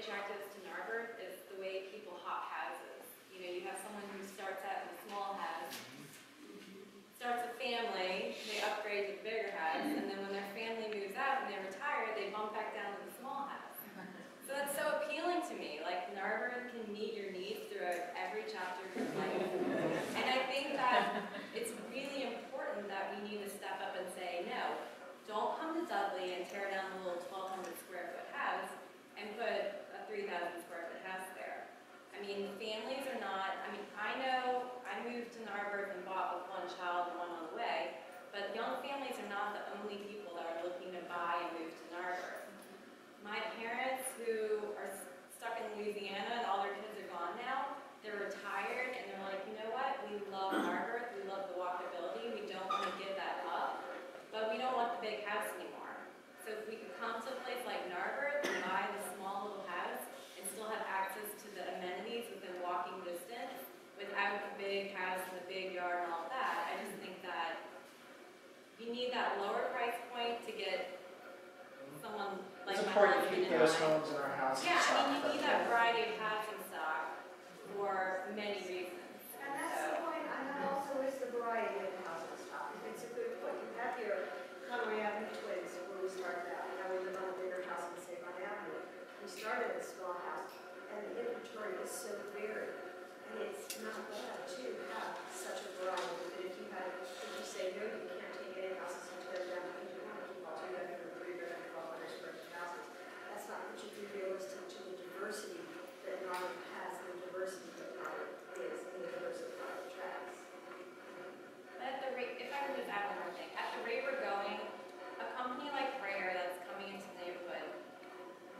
attracted us to Narberth is the way people hop houses. You know, you have someone who starts out in a small house, starts a family, they upgrade to the bigger house, and then when their family moves out and they retire, they bump back down to the small house. So that's so appealing to me. Like, Narberth can meet your needs throughout every chapter of your life. And I think that it's really important that we need to step up and say, no, don't come to Dudley and tear down the little 1,200 square foot house and put a 3,000 square foot house there. I mean, families are not, I mean, I know I moved to Narberth and bought with one child and one on the way, but young families are not the only people that are looking to buy and move to Narberth. My parents who are stuck in Louisiana and all their kids are gone now, they're retired and they're like, you know what, we love Narberth, we love the walkability, we don't want to give that up, but we don't want the big house anymore. So if we could come to a place like Narberth and buy the small little house and still have access to the amenities within walking distance without the big house and the big yard and all of that, I just think that you need that lower price point to get someone like it's my important to husband keep and those I. homes in our house. Yeah, I mean, you need that variety of housing stock for many reasons. And that's the point, and that also is the variety of the housing stock. It's a good point. You have your Conway Avenue twins where we started out. Now we live on a bigger house in Savon Avenue. We started in a small house, and the inventory is so varied. And it's not bad to have such a variety. But if you say, no, you can't take any houses and tear them down, because you want to keep all 200 or 300 or 1,200 square foot houses. That's not particularly realistic to the diversity that Narberth has and the diversity that Narberth is in the diversified tracks. At the rate, if I could just add one more thing, at the rate we're going, a company like Prayer that's coming into the neighborhood,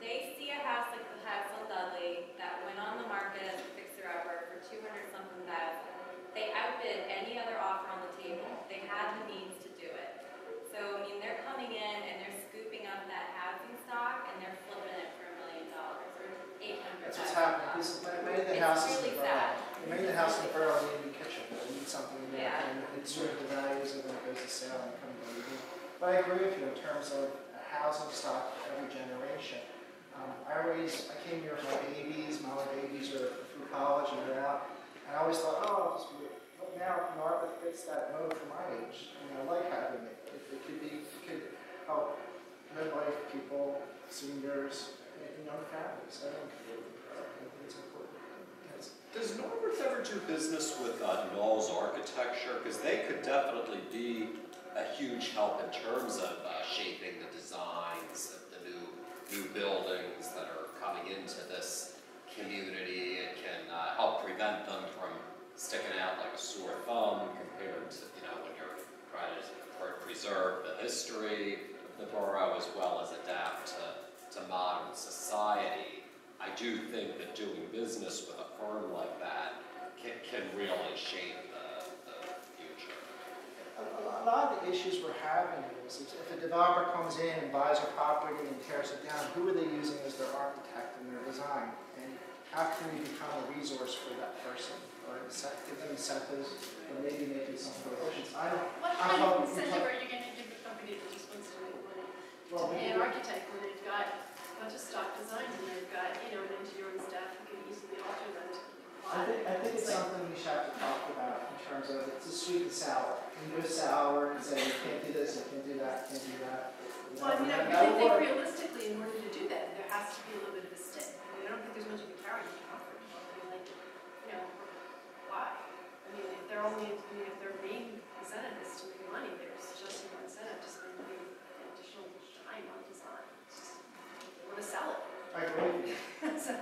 they see a house like the house on Dudley that went on the market as a fixer-upper for 200-something thousand. They outbid any other offer on the table. They had the means to do it. So, I mean, they're coming in and they're scooping up that housing stock and they're flipping it for $1 million or $800,000. That's what's happening. Because they made the houses really in the sad. borough. They made the house in the borough need a new kitchen. They need something in there. Yeah. And it's sort of the values of when it goes to sale and come to you. But I agree with you in terms of housing stock for every generation. I came here with my babies. My other babies are through college and they're out. And I always thought, oh, I'll just move. But now Narberth fits that mode for my age. I mean, I like having it. It could help midlife people, seniors, and young families. I think it's important. Yes. Does Narberth ever do business with Knowles Architecture? Because they could definitely be a huge help in terms of shaping the designs of the new buildings that are coming into this community. It can help prevent them from sticking out like a sore thumb compared to, you know, when you're trying to preserve the history of the borough as well as adapt to modern society. I do think that doing business with a firm like that can really shape the future. A lot of the issues we're having is if a developer comes in and buys a property and tears it down, who are they using as their architect in their design? And how can we become a resource for that person? Or give them incentives, or maybe make it some prohibitions. What kind of incentive are you going to give the company that just wants to make money to pay an architect when they've got a bunch of stock designs and they've got, you know, an engineer and staff who can easily alter them to comply? I think it's something we should have to talk about in terms of it's a sweet and sour. You can go sour and say you can't do this, you can't do that, you can't do that. Well, I mean, I really think realistically, in order to do that, there has to be a little bit of a stick. I mean, I don't think there's much of a carrot you can offer. I mean, like, you know, why? I mean, if their main incentive is to make money, there's just no incentive to spend any additional time on design. They want to sell it. I agree. So,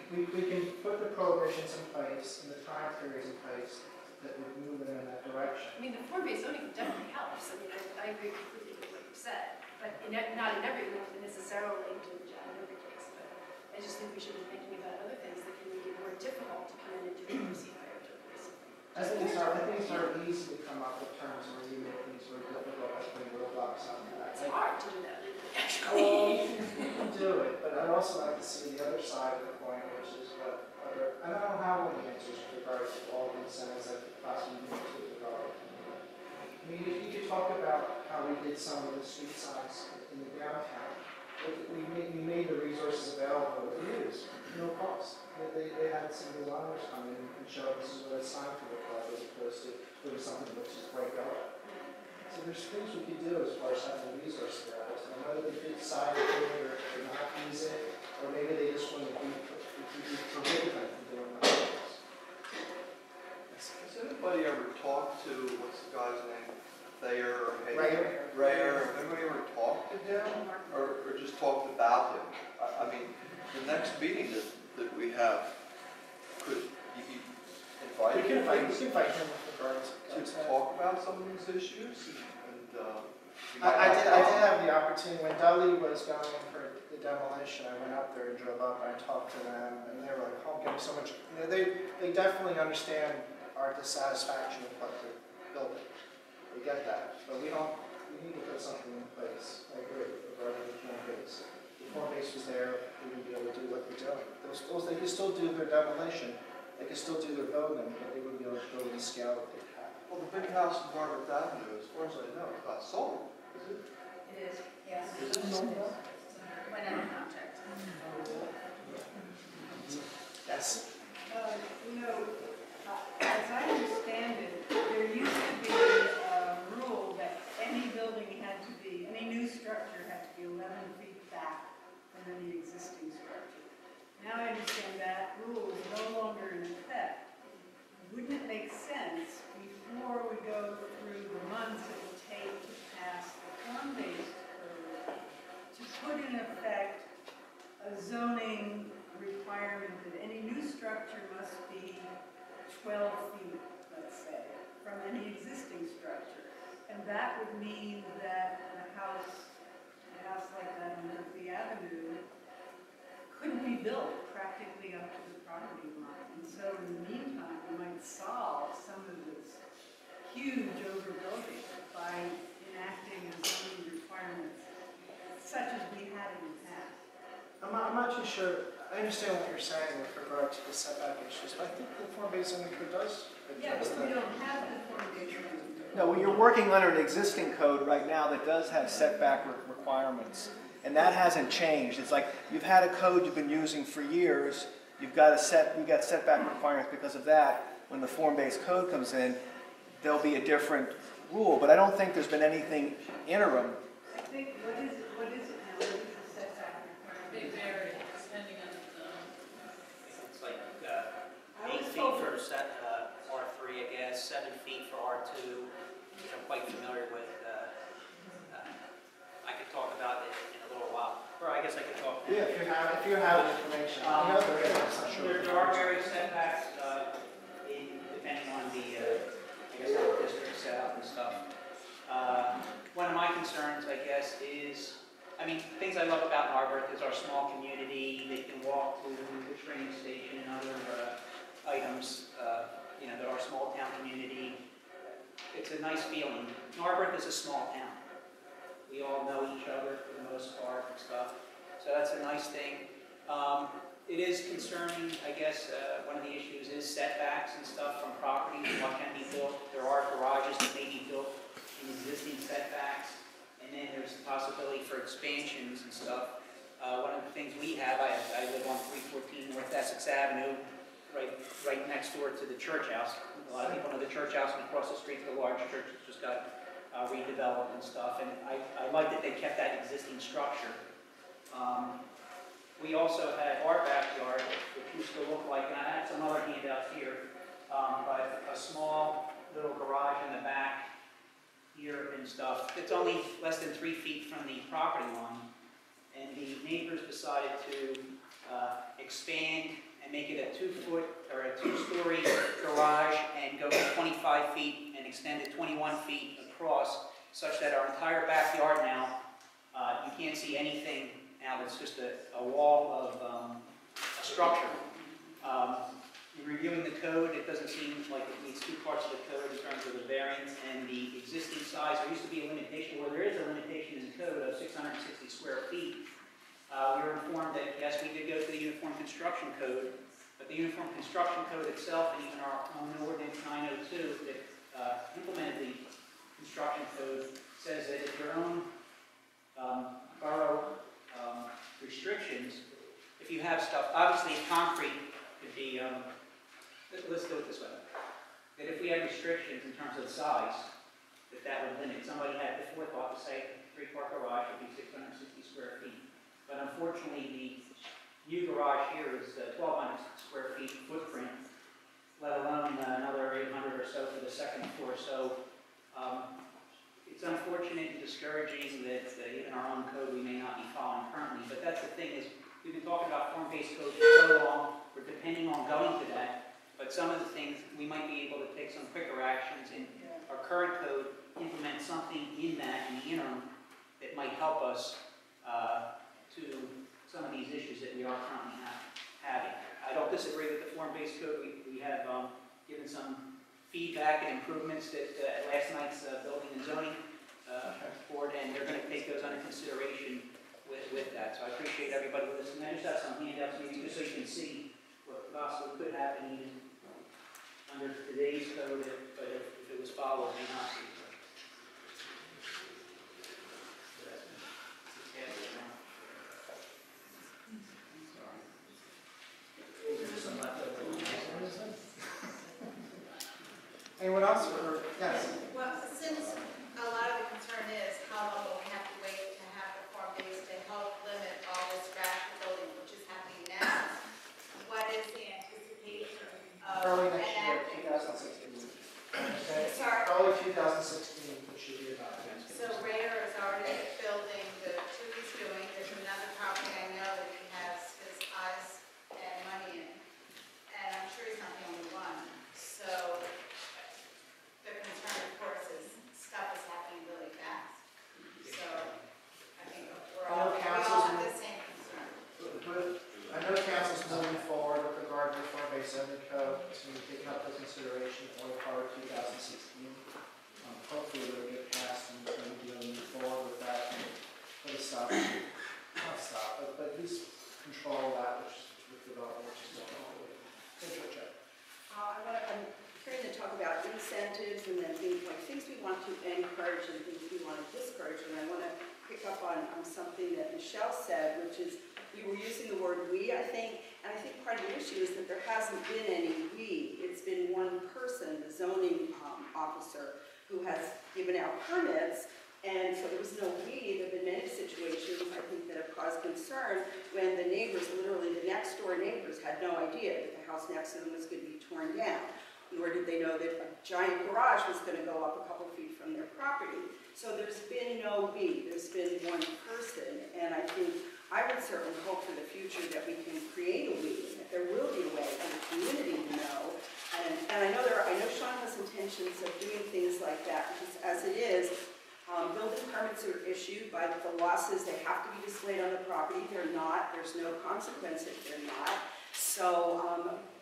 we can put the prohibitions in place and the time periods in place that would move them in that direction. I mean, the form-based zoning definitely helps. I mean, I agree completely with what you said, but not in every necessarily in every case. But I just think we should be thinking about other things that can make it more difficult to come in and do receive higher degrees. I think it's sort of easy to come up with terms where you make things sort of difficult by putting roadblocks on that. It's hard to do that, actually. Well, you can do it, but I'd also like to see the other side of the coin, which is what other, and I don't have all the answers with regards to all the incentives that could possibly be to the borough. I mean, you could talk about how we did some of the street signs in the downtown. we made the resources available to use, no cost. They had some designers come in and show this is what it's time to look like as opposed to doing something that's just break up. So there's things we could do as far as having the resources available. So whether they decide to do it or not use it, or maybe they just want to be forbidden them from doing that. Has anybody ever talked to, what's the guy's name? Thayer or Rayer. Rayer. Has anybody ever talked to him or just talked about him? I mean, the next meeting that we have, could you invite We him? can invite him with regards To talk about some of these issues I did have the opportunity, when Dudley was going for the demolition, I went up there and drove up, and I talked to them, and they were like, oh, getting so much, they definitely understand our dissatisfaction with what they're building. We get that, but we need to put something in place. I agree, regarding the form base. The form base was there, we would be able to do what they're doing. They could still do their demolition, they could still do their building, but they wouldn't be able to build the scale that they have. Well, the big house in Narberth Avenue, as far as I know, is not sold, is it? It is, yes. Is it sold? Went under contract. Yes. As I understand it, there used to be a rule that any building had to be, any new structure had to be 11 feet back from any existing structure. Now I understand that rule is no longer in effect. Wouldn't it make sense, before we go through the months it will take to pass the form-based code, to put in effect a zoning requirement that any new structure must be 12 feet, let's say, from any existing structure. And that would mean that a house like that on Montagna Avenue couldn't be built practically up to the property line. And so in the meantime, we might solve some of this huge overbuilding by enacting a zoning requirement such as we had in the past. I'm not too sure. I understand what you're saying with regard to the setback issues, but I think the form-based zoning code does Yeah, address but we that. don't have the formation. No, well, you're working under an existing code right now that does have setback requirements, and that hasn't changed. It's like you've had a code you've been using for years. You've got setback requirements because of that. When the form-based code comes in, there'll be a different rule. But I don't think there's been anything interim. I think, what is it now? What is the setback requirement? They vary depending on the zone. It's like I 8 was feet told- for R3, I guess, 7 feet for R2, which I'm quite familiar with. I could talk about it in a little while, or I guess I could talk. Yeah, if you have information. I know there is, I'm not sure. There are various setbacks, depending on the, I guess, how the district's set up and stuff. One of my concerns, I guess, is, I mean, things I love about Narberth is our small community. They can walk to the train station and other items, that our small town community. It's a nice feeling. Narberth is a small town. We all know each other for the most part and stuff. So that's a nice thing. It is concerning, I guess, one of the issues is setbacks and stuff from properties and what can be built. There are garages that may be built in existing setbacks, and then there's the possibility for expansions and stuff. One of the things we have, I live on 314 North Essex Avenue, right next door to the church house. A lot of people know the church house, and across the street, the large church that just got redeveloped and stuff. And I like that they kept that existing structure. We also had our backyard, which used to look like, and I had some other handouts here, but a small little garage in the back here and stuff. It's only less than 3 feet from the property line, and the neighbors decided to expand and make it a 2-foot or a 2-story garage and go 25 feet and extend it 21 feet across, such that our entire backyard now, you can't see anything now. It's just a wall of a structure. In reviewing the code, it doesn't seem like it meets 2 parts of the code in terms of the variance and the existing size. There used to be a limitation, or there is a limitation in the code of 660 square feet. We were informed that, yes, we did go to the Uniform Construction Code, but the Uniform Construction Code itself, and even our own ordinance 902 that implemented the construction code, says that if your own borough restrictions, if you have stuff, obviously concrete could be, let's do it this way. That if we had restrictions in terms of size, that would limit. Somebody had before thought to say 3-car garage would be 660 square feet. But unfortunately, the new garage here is 1,200 square feet footprint, let alone another 800 or so for the second floor. So it's unfortunate and discouraging that even our own code we may not be following currently. But that's the thing is, we've been talking about form-based code for so long, we're depending on going to that. But some of the things, we might be able to take some quicker actions in our current code, implement something in that in the interim that might help us to some of these issues that we are currently having. I don't disagree with the form-based code. We have given some feedback and improvements that at last night's building and zoning board, and they're going to take those under consideration with that. So I appreciate everybody listening. I just have some handouts maybe just so you can see what possibly could happen even under today's code, but if it was followed, may not be. Anyone else? Or, yes? Well, since a lot of the concern is how long will we have to wait to have the form base to help limit all this rapid building, which is happening now, what is the anticipation of Early next year, enacting? 2016. Okay. Sorry. Early 2016, it should be adopted. So Raider is already building the two he's doing. There's another property I know that he has his eyes and money in. And I'm sure he's not the only one. So the concern, of course, is stuff is happening really fast. So I think we all have the same concern. I know council's moving forward with regard to the form-based zoning code, to take up for consideration for part of 2016. Hopefully it'll get passed and we'll move forward with that and put a stop, not stop, but at least control that which with development, which is going on. Thank you, Chuck. I'm hearing to talk about incentives and then things we want to encourage and things we want to discourage. And I want to pick up on something that Michelle said, which is we were using the word we, I think, and I think part of the issue is that there hasn't been any we. It's been one person, the zoning officer, who has given out permits, and so there was no we. There have been many situations, I think, that have caused concern when the neighbors, literally the next door neighbors, had no idea that the house next to them was going to be torn down, nor did they know that a giant garage was going to go up a couple feet from their property. So there's been no we. There's been one person, and I think I would certainly hope for the future that we can create a we, and that there will be a way for the community to know. And I know Sean has intentions of doing things like that, because as it is, building permits are issued by the law says they have to be displayed on the property. They're not. There's no consequence if they're not. So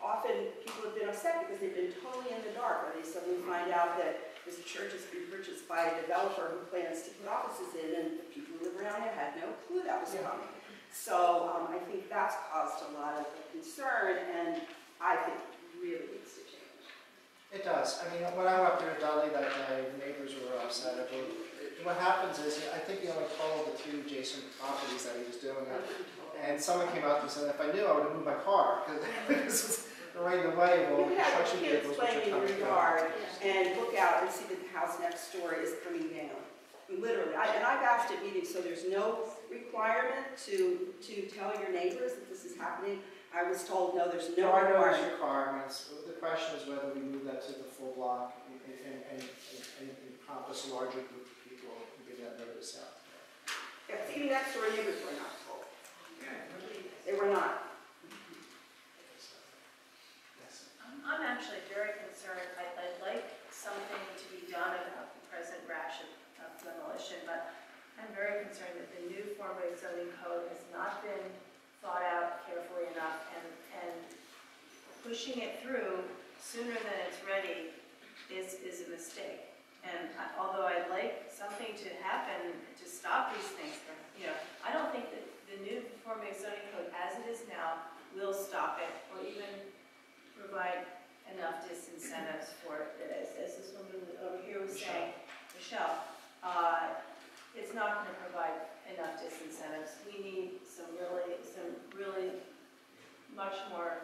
often people have been upset because they've been totally in the dark, or they suddenly find out that this church has been purchased by a developer who plans to put offices in, and the people who live around there had no clue that was coming. So I think that's caused a lot of concern, and I think it really needs to change. It does. I mean, when I went up there to Dudley that day, the neighbors were upset. What happens is, I think he only told the 2 adjacent properties that he was doing it. And someone came out and said, if I knew, I would have moved my car, because this was right in the way of all You the have construction kids vehicles which are playing in coming your through. yard and look out and see that the house next door is coming down. Literally. And I've asked at meetings, so there's no requirement to tell your neighbors that this is happening. I was told, no, there's no There are no requirement. requirements. The question is whether we move that to the full block and encompass a larger group of people and give that notice out. Yeah, even next door neighbors were not told. They were not. Yes. I'm actually very concerned. I'd like something to be done about the present rash of demolition, but I'm very concerned that the new form-based zoning code has not been thought out carefully enough, and pushing it through sooner than it's ready is a mistake. And although I'd like something to happen to stop these things from, I don't think that the new form-based zoning code as it is now will stop it or even provide enough disincentives for it. As this woman over here was saying, Michelle, it's not going to provide enough disincentives. We need some really much more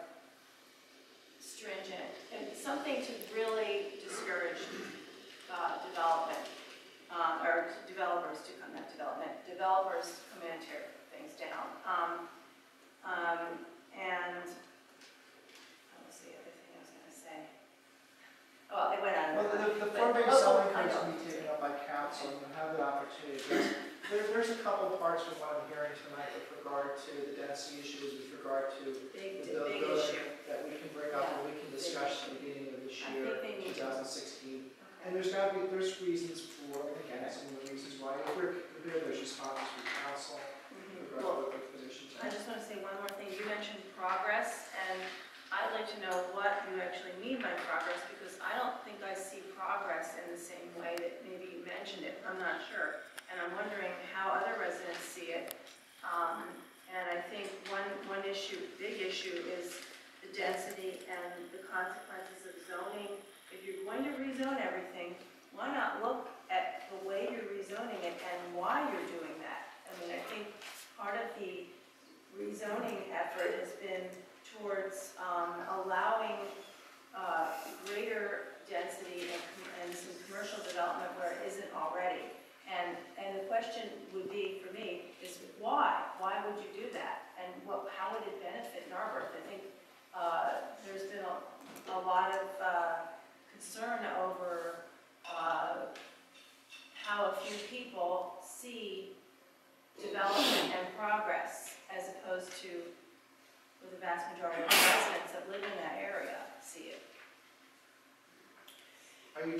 stringent, and something to really discourage development, or developers to come, not development, developers come in and tear things down. And what was the other thing I was going to say? Oh, it went on. Well, the But- form-based selling I codes know. will be taken up by council, and you'll have the opportunity. There's a couple of parts from what I'm hearing tonight with regard to the density issues, with regard to Big the issue. building that we can bring up and we can Big discuss at the beginning of this I year, think they need to- 2016. And there's reasons for and against, and the reasons why. If we're here, there's responses from council with regard to Well, what the positions I are. just want to say one more thing. You mentioned progress, and I'd like to know what you actually mean by progress, because I don't think I see progress in the same way that maybe you mentioned it. I'm not sure. And I'm wondering how other residents see it. And I think one issue, big issue, is the density and the consequences of zoning. If you're going to rezone everything, why not look at the way you're rezoning it and why you're doing that? I mean, I think part of the rezoning effort has been towards allowing greater density and some commercial development where it isn't already. And the question would be, for me, is why? Why would you do that? And how would it benefit Narberth? I think there's been a lot of concern over how a few people see development and progress, as opposed to the vast majority of the residents that live in that area see it. Are you